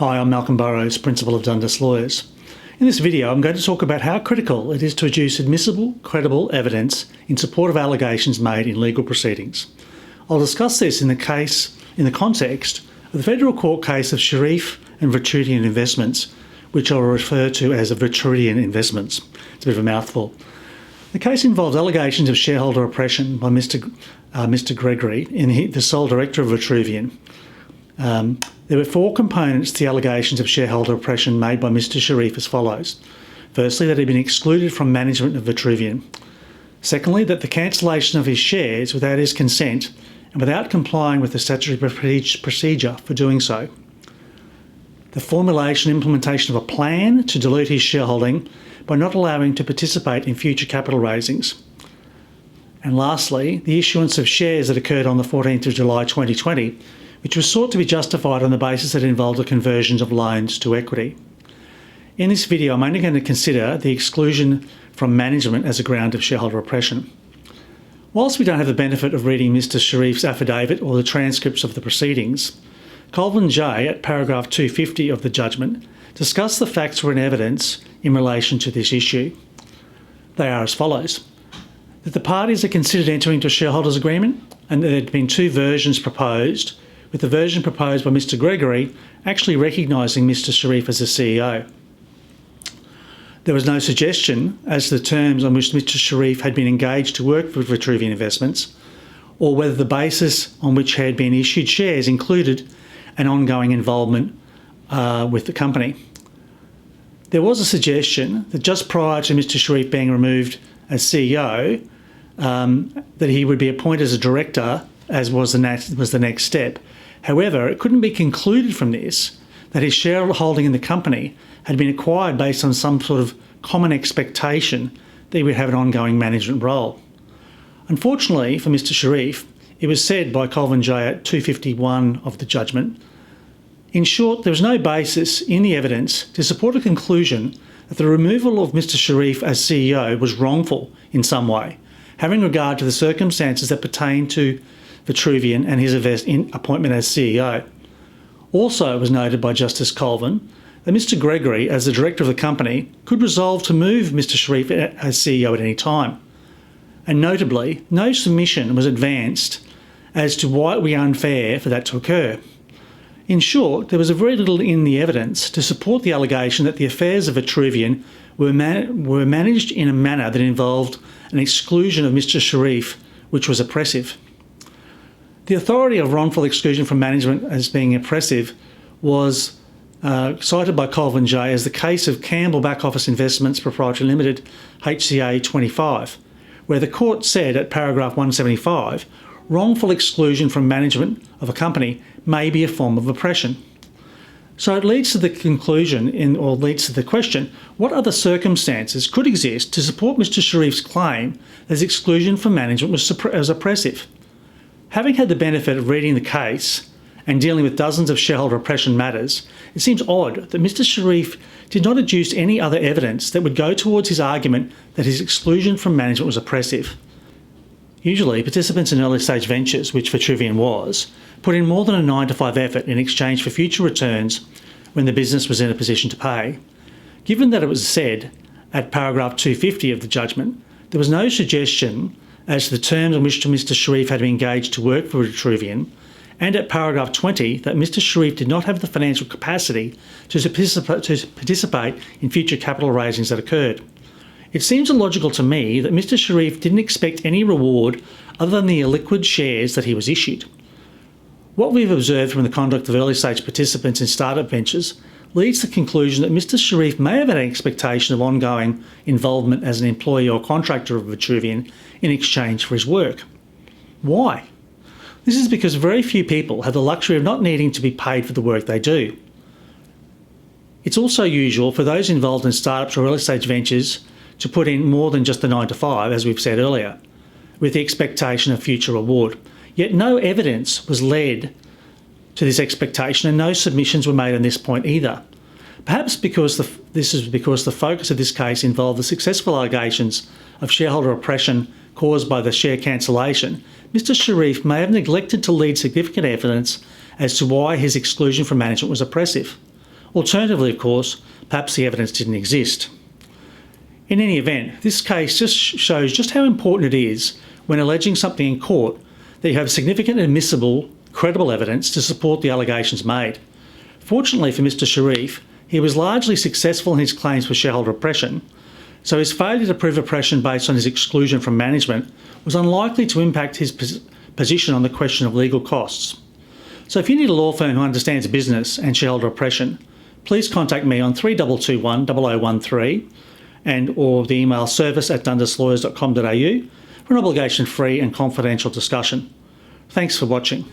Hi, I'm Malcolm Burrows, Principal of Dundas Lawyers. In this video, I'm going to talk about how critical it is to adduce admissible, credible evidence in support of allegations made in legal proceedings. I'll discuss this in the context of the federal court case of Sharif and Vitruvian Investments, which I'll refer to as the Vitruvian Investments. It's a bit of a mouthful. The case involves allegations of shareholder oppression by Mr. Gregory, the sole director of Vitruvian. There were four components to the allegations of shareholder oppression made by Mr. Sharif as follows. Firstly, that he had been excluded from management of Vitruvian. Secondly, that the cancellation of his shares without his consent and without complying with the statutory procedure for doing so. The formulation and implementation of a plan to dilute his shareholding by not allowing him to participate in future capital raisings. And lastly, the issuance of shares that occurred on the 14th of July 2020, which was sought to be justified on the basis that it involved the conversions of loans to equity. In this video, I'm only going to consider the exclusion from management as a ground of shareholder oppression. Whilst we don't have the benefit of reading Mr. Sharif's affidavit or the transcripts of the proceedings, Colvin J, at paragraph 250 of the judgment, discussed the facts were in evidence in relation to this issue. They are as follows. That the parties are considered entering into a shareholders' agreement and that there had been two versions proposed, with the version proposed by Mr. Gregory actually recognising Mr. Sharif as the CEO. There was no suggestion as to the terms on which Mr. Sharif had been engaged to work with Vitruvian Investments, or whether the basis on which had been issued shares included an ongoing involvement with the company. There was a suggestion that just prior to Mr. Sharif being removed as CEO, that he would be appointed as a director, as was the next step. However, it couldn't be concluded from this that his shareholding in the company had been acquired based on some sort of common expectation that he would have an ongoing management role. Unfortunately for Mr. Sharif, it was said by Colvin J at 251 of the judgment. In short, there was no basis in the evidence to support a conclusion that the removal of Mr. Sharif as CEO was wrongful in some way, having regard to the circumstances that pertain to Vitruvian and his appointment as CEO. Also, it was noted by Justice Colvin that Mr. Gregory, as the director of the company, could resolve to move Mr. Sharif as CEO at any time. And notably, no submission was advanced as to why it would be unfair for that to occur. In short, there was very little in the evidence to support the allegation that the affairs of Vitruvian were managed in a manner that involved an exclusion of Mr. Sharif, which was oppressive. The authority of wrongful exclusion from management as being oppressive was cited by Colvin J as the case of Campbell Backoffice Investments Proprietary Limited, HCA 25, where the court said at paragraph 175, wrongful exclusion from management of a company may be a form of oppression. So it leads to the conclusion, or leads to the question, what other circumstances could exist to support Mr. Sharif's claim that his exclusion from management was oppressive? Having had the benefit of reading the case and dealing with dozens of shareholder oppression matters, it seems odd that Mr. Sharif did not adduce any other evidence that would go towards his argument that his exclusion from management was oppressive. Usually, participants in early stage ventures, which Vitruvian was, put in more than a 9-to-5 effort in exchange for future returns when the business was in a position to pay. Given that it was said at paragraph 250 of the judgment, there was no suggestion as to the terms on which Mr. Sharif had been engaged to work for Vitruvian, and at paragraph 20 that Mr. Sharif did not have the financial capacity to participate in future capital raisings that occurred. It seems illogical to me that Mr. Sharif didn't expect any reward other than the illiquid shares that he was issued. What we've observed from the conduct of early stage participants in startup ventures leads to the conclusion that Mr. Sharif may have had an expectation of ongoing involvement as an employee or contractor of Vitruvian in exchange for his work. Why? This is because very few people have the luxury of not needing to be paid for the work they do. It's also usual for those involved in startups or early stage ventures to put in more than just the 9-to-5, as we've said earlier, with the expectation of future reward. Yet no evidence was led to this expectation and no submissions were made on this point either. Perhaps because the focus of this case involved the successful allegations of shareholder oppression caused by the share cancellation, Mr. Sharif may have neglected to lead significant evidence as to why his exclusion from management was oppressive. Alternatively, of course, perhaps the evidence didn't exist. In any event, this case just shows just how important it is when alleging something in court that you have significant admissible, credible evidence to support the allegations made. Fortunately for Mr. Sharif, he was largely successful in his claims for shareholder oppression, so his failure to prove oppression based on his exclusion from management was unlikely to impact his position on the question of legal costs. So if you need a law firm who understands business and shareholder oppression, please contact me on 3221 0013 or the email service@dundaslawyers.com.au for an obligation-free and confidential discussion. Thanks for watching.